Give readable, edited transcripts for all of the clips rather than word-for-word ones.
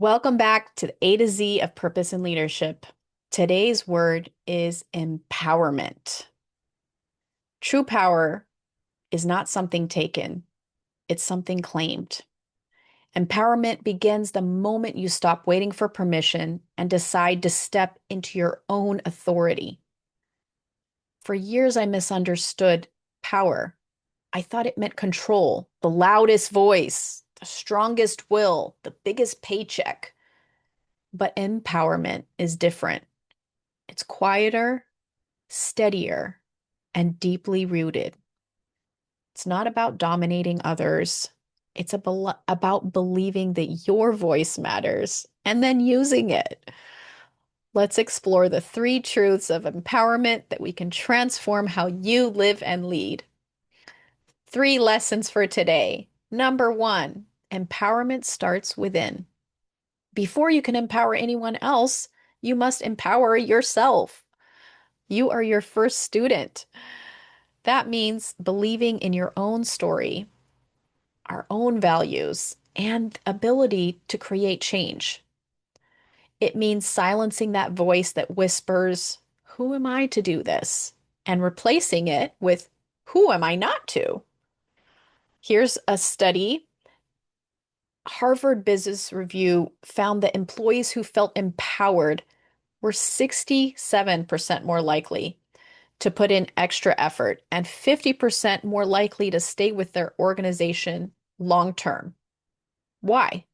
Welcome back to the A to Z of Purpose and Leadership. Today's word is empowerment. True power is not something taken, it's something claimed. Empowerment begins the moment you stop waiting for permission and decide to step into your own authority. For years, I misunderstood power. I thought it meant control, the loudest voice, the strongest will, the biggest paycheck. But empowerment is different. It's quieter, steadier, and deeply rooted. It's not about dominating others. It's about believing that your voice matters and then using it. Let's explore the three truths of empowerment that we can transform how you live and lead. Three lessons for today. Number one, empowerment starts within. Before you can empower anyone else, you must empower yourself. You are your first student. That means believing in your own story, our own values, and ability to create change. It means silencing that voice that whispers, "Who am I to do this?" and replacing it with, "Who am I not to?" Here's a study. Harvard Business Review found that employees who felt empowered were 67% more likely to put in extra effort and 50% more likely to stay with their organization long term. Why?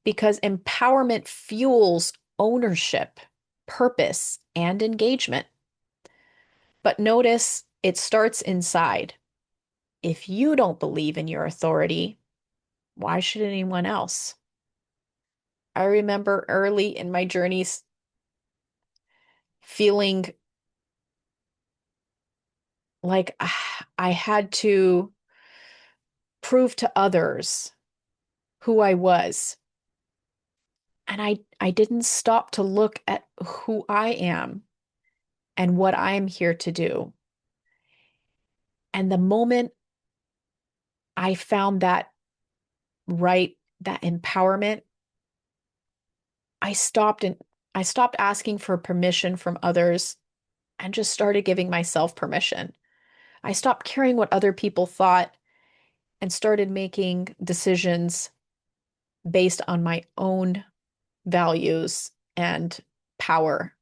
Because empowerment fuels ownership, purpose, and engagement. But notice it starts inside. If you don't believe in your authority, why should anyone else? I remember early in my journeys feeling like I had to prove to others who I was. And I didn't stop to look at who I am and what I am here to do. And the moment I found that empowerment, I stopped and I stopped asking for permission from others and just started giving myself permission. I stopped caring what other people thought and started making decisions based on my own values and power.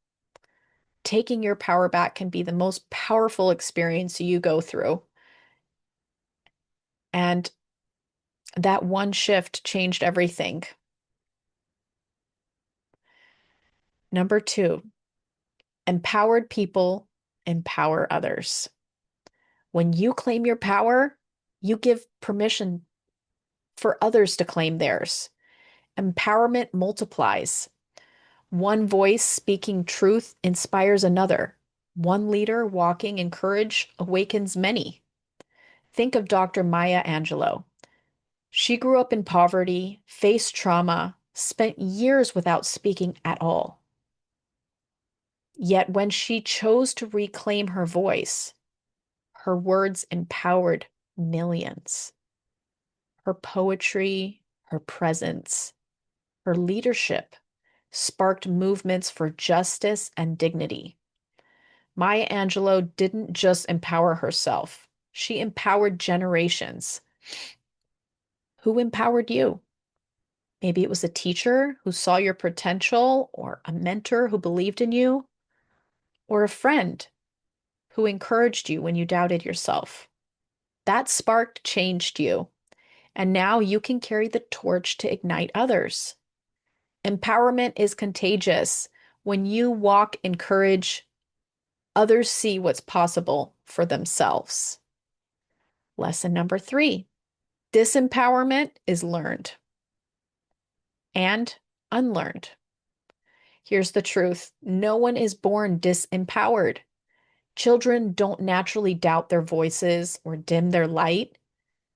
Taking your power back can be the most powerful experience you go through. And that one shift changed everything. Number two, empowered people empower others. When you claim your power, you give permission for others to claim theirs. Empowerment multiplies. One voice speaking truth inspires another. One leader walking in courage awakens many. Think of Dr. Maya Angelou. She grew up in poverty, faced trauma, spent years without speaking at all. Yet when she chose to reclaim her voice, her words empowered millions. Her poetry, her presence, her leadership sparked movements for justice and dignity. Maya Angelou didn't just empower herself, she empowered generations. Who empowered you? Maybe it was a teacher who saw your potential, or a mentor who believed in you, or a friend who encouraged you when you doubted yourself. That spark changed you, and now you can carry the torch to ignite others. Empowerment is contagious. When you walk in courage, others see what's possible for themselves. Lesson number three, disempowerment is learned and unlearned. Here's the truth. No one is born disempowered. Children don't naturally doubt their voices or dim their light.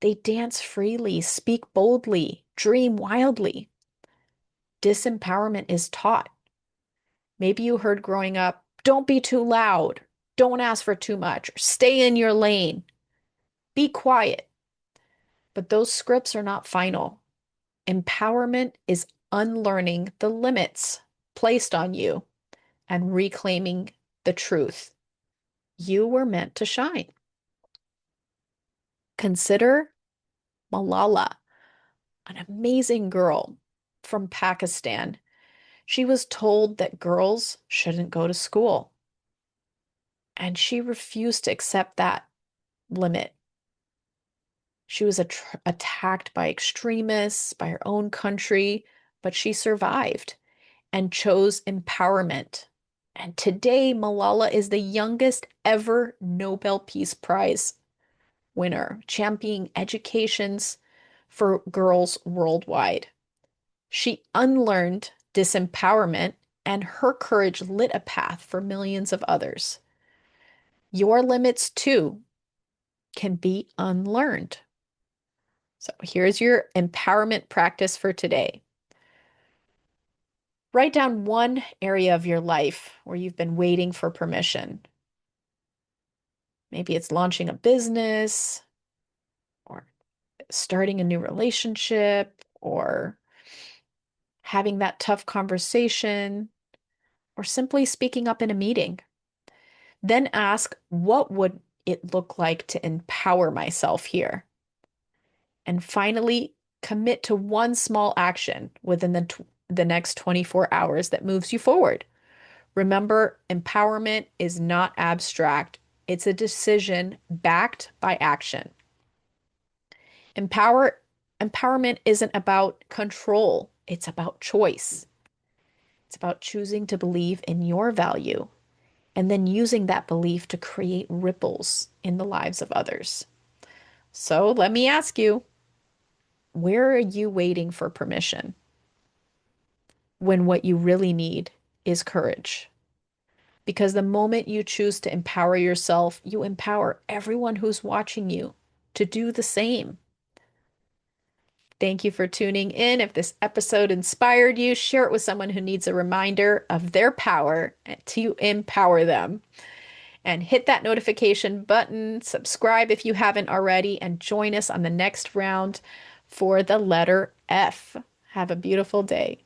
They dance freely, speak boldly, dream wildly. Disempowerment is taught. Maybe you heard growing up, "Don't be too loud, don't ask for too much, or stay in your lane, be quiet." But those scripts are not final. Empowerment is unlearning the limits placed on you and reclaiming the truth. You were meant to shine. Consider Malala, an amazing girl from Pakistan. She was told that girls shouldn't go to school, and she refused to accept that limit. She was attacked by extremists, by her own country, but she survived and chose empowerment. And today, Malala is the youngest ever Nobel Peace Prize winner, championing educations for girls worldwide. She unlearned disempowerment, and her courage lit a path for millions of others. Your limits, too, can be unlearned. So here's your empowerment practice for today. Write down one area of your life where you've been waiting for permission. Maybe it's launching a business or starting a new relationship or having that tough conversation or simply speaking up in a meeting. Then ask, what would it look like to empower myself here? And finally, commit to one small action within the next 24 hours that moves you forward. Remember, empowerment is not abstract. It's a decision backed by action. Empowerment isn't about control. It's about choice. It's about choosing to believe in your value and then using that belief to create ripples in the lives of others. So let me ask you, where are you waiting for permission when what you really need is courage? Because the moment you choose to empower yourself, you empower everyone who's watching you to do the same. Thank you for tuning in. If this episode inspired you, share it with someone who needs a reminder of their power to empower them. And hit that notification button, subscribe if you haven't already, and join us on the next round for the letter F. Have a beautiful day.